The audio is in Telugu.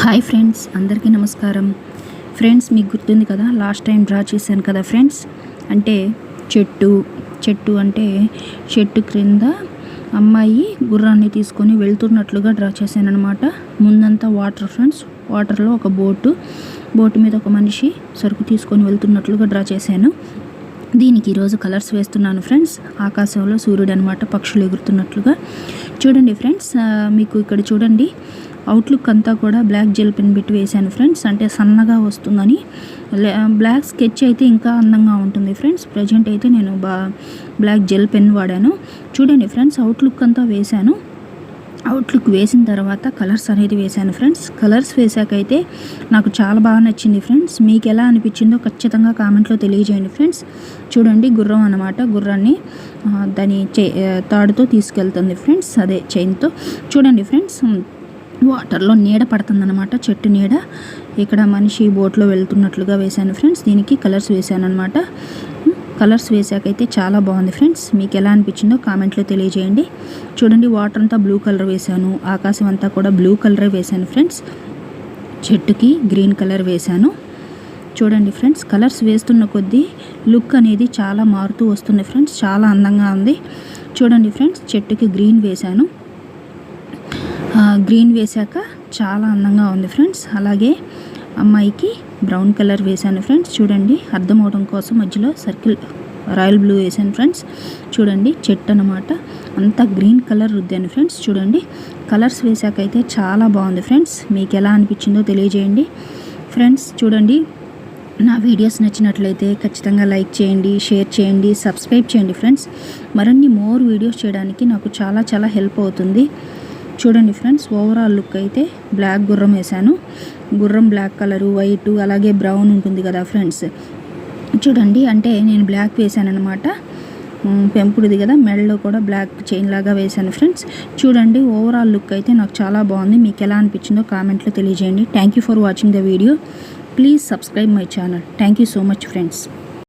హాయ్ ఫ్రెండ్స్, అందరికీ నమస్కారం. ఫ్రెండ్స్, మీకు గుర్తుంది కదా, లాస్ట్ టైం డ్రా చేశాను కదా ఫ్రెండ్స్. అంటే చెట్టు అంటే చెట్టు క్రింద అమ్మాయి గుర్రాన్ని తీసుకొని వెళ్తున్నట్లుగా డ్రా చేశాను అనమాట. ముందంతా వాటర్ ఫ్రెండ్స్, వాటర్లో ఒక బోటు మీద ఒక మనిషి సరుకు తీసుకొని వెళ్తున్నట్లుగా డ్రా చేశాను. దీనికి ఈరోజు కలర్స్ వేస్తున్నాను ఫ్రెండ్స్. ఆకాశంలో సూర్యుడు అనమాట, పక్షులు ఎగురుతున్నట్లుగా. చూడండి ఫ్రెండ్స్, మీకు ఇక్కడ చూడండి, అవుట్లుక్ అంతా కూడా బ్లాక్ జెల్ పెన్ పెట్టి వేశాను ఫ్రెండ్స్. అంటే సన్నగా వస్తుందని. బ్లాక్ స్కెచ్ అయితే ఇంకా అందంగా ఉంటుంది ఫ్రెండ్స్. ప్రజెంట్ అయితే నేను బ్లాక్ జెల్ పెన్ వాడాను. చూడండి ఫ్రెండ్స్, అవుట్లుక్ అంతా వేశాను. అవుట్లుక్ వేసిన తర్వాత కలర్స్ అనేది వేశాను ఫ్రెండ్స్. కలర్స్ వేసాకైతే నాకు చాలా బాగా నచ్చింది ఫ్రెండ్స్. మీకు ఎలా అనిపించిందో ఖచ్చితంగా కామెంట్లో తెలియజేయండి ఫ్రెండ్స్. చూడండి, గుర్రం అన్నమాట. గుర్రాన్ని దాని తాడుతో తీసుకెళ్తుంది ఫ్రెండ్స్, అదే చైన్తో. చూడండి ఫ్రెండ్స్, వాటర్లో నీడ పడుతుందన్నమాట, చెట్టు నీడ. ఇక్కడ మనిషి బోట్లో వెళ్తున్నట్లుగా వేశాను ఫ్రెండ్స్. దీనికి కలర్స్ వేశాను అనమాట. కలర్స్ వేసాకైతే చాలా బాగుంది ఫ్రెండ్స్. మీకు ఎలా అనిపించిందో కామెంట్లో తెలియజేయండి. చూడండి, వాటర్ అంతా బ్లూ కలర్ వేశాను, ఆకాశం అంతా కూడా బ్లూ కలరే వేశాను ఫ్రెండ్స్. చెట్టుకి గ్రీన్ కలర్ వేశాను. చూడండి ఫ్రెండ్స్, కలర్స్ వేస్తున్న కొద్దీ లుక్ అనేది చాలా మారుతూ వస్తుంది ఫ్రెండ్స్. చాలా అందంగా ఉంది. చూడండి ఫ్రెండ్స్, చెట్టుకి గ్రీన్ వేశాను. గ్రీన్ వేశాక చాలా అందంగా ఉంది ఫ్రెండ్స్. అలాగే అమ్మాయికి బ్రౌన్ కలర్ వేశాను ఫ్రెండ్స్. చూడండి, అర్థం అవడం కోసం మధ్యలో సర్కిల్ రాయల్ బ్లూ వేశాను ఫ్రెండ్స్. చూడండి, చెట్టు అనమాట, అంతా గ్రీన్ కలర్ రుద్దాను ఫ్రెండ్స్. చూడండి, కలర్స్ వేశాకైతే చాలా బాగుంది ఫ్రెండ్స్. మీకు ఎలా అనిపించిందో తెలియజేయండి ఫ్రెండ్స్. చూడండి, నా వీడియోస్ నచ్చినట్లయితే ఖచ్చితంగా లైక్ చేయండి, షేర్ చేయండి, సబ్స్క్రైబ్ చేయండి ఫ్రెండ్స్. మరిన్ని మోర్ వీడియోస్ చేయడానికి నాకు చాలా హెల్ప్ అవుతుంది. చూడండి ఫ్రెండ్స్, ఓవరాల్ లుక్ అయితే బ్లాక్ గుర్రం వేశాను. గుర్రం బ్లాక్ కలరు, వైటు, అలాగే బ్రౌన్ ఉంటుంది కదా ఫ్రెండ్స్. చూడండి, అంటే నేను బ్లాక్ వేశాను అనమాట. పెంపుడుది కదా, మెడలో కూడా బ్లాక్ చైన్ లాగా వేశాను ఫ్రెండ్స్. చూడండి, ఓవరాల్ లుక్ అయితే నాకు చాలా బాగుంది. మీకు ఎలా అనిపించిందో కామెంట్లో తెలియజేయండి. Thank you for watching the video. Please subscribe my channel. Thank you so much friends.